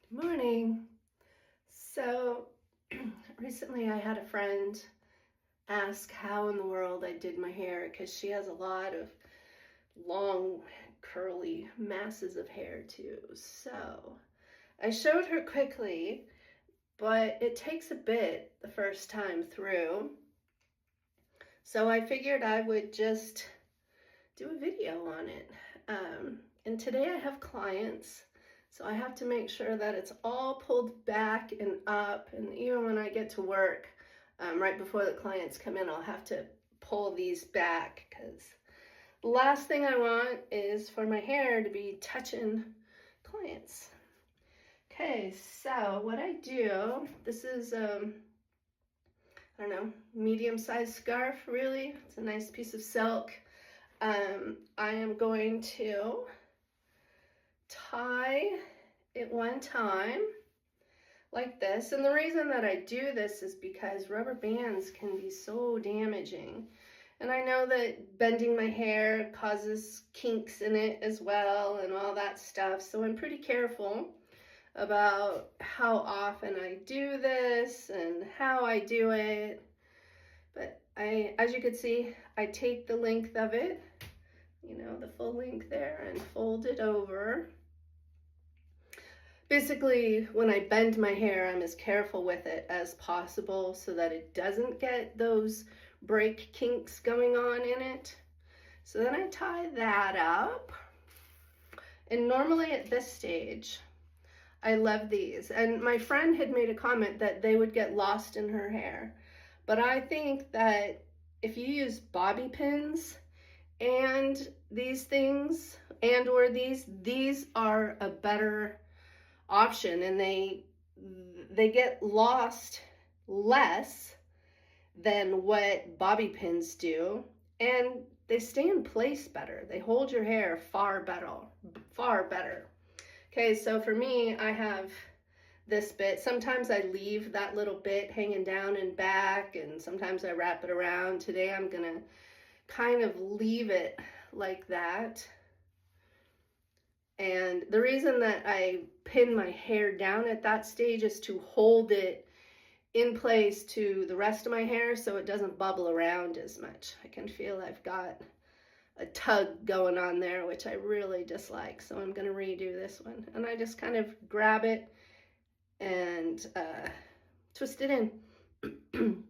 Morning. So recently I had a friend ask how in the world I did my hair because she has a lot of long, curly masses of hair too. So I showed her quickly, but it takes a bit the first time through. So I figured I would just do a video on it. And today I have clients, so I have to make sure that it's all pulled back and up. And even when I get to work, right before the clients come in, I'll have to pull these back because the last thing I want is for my hair to be touching clients. Okay, so what I do, this is, I don't know, medium-sized scarf, really. It's a nice piece of silk. I am going to tie it one time like this. And the reason that I do this is because rubber bands can be so damaging. And I know that bending my hair causes kinks in it as well and all that stuff. So I'm pretty careful about how often I do this and how I do it. But as you can see, I take the length of it, the full length there, and fold it over. Basically, when I bend my hair, I'm as careful with it as possible so that it doesn't get those break kinks going on in it. So then I tie that up. And normally at this stage, I love these. And my friend had made a comment that they would get lost in her hair. But I think that if you use bobby pins and these things or these are a better option, and they get lost less than what bobby pins do, and they stay in place better. They hold your hair far better. Okay, so for me, I have this bit. Sometimes I leave that little bit hanging down and back, and sometimes I wrap it around. Today I'm gonna kind of leave it like that. And the reason that I pin my hair down at that stage is to hold it in place to the rest of my hair so it doesn't bubble around as much. I can feel I've got a tug going on there, which I really dislike. So I'm going to redo this one. And I just kind of grab it and twist it in.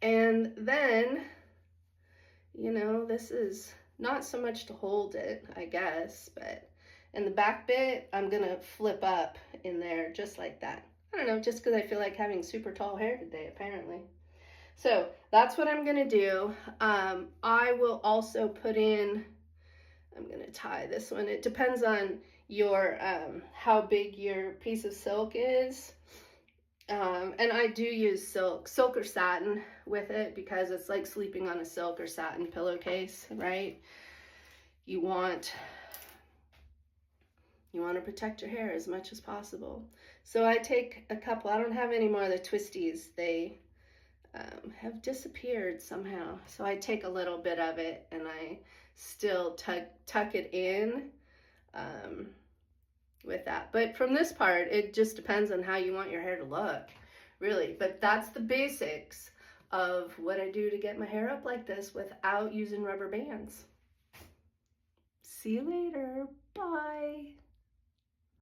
And then, this is not so much to hold it, I guess, but in the back bit, I'm gonna flip up in there just like that. I don't know, just because I feel like having super tall hair today, apparently. So that's what I'm gonna do. I will also put in, I'm gonna tie this one. It depends on your, how big your piece of silk is. And I do use silk or satin with it because it's like sleeping on a silk or satin pillowcase, right? You want to protect your hair as much as possible. So I take a couple. I don't have any more of the twisties. They have disappeared somehow. So I take a little bit of it and I still tuck it in with that. But from this part, it just depends on how you want your hair to look, really. But that's the basics of what I do to get my hair up like this without using rubber bands. See you later. Bye.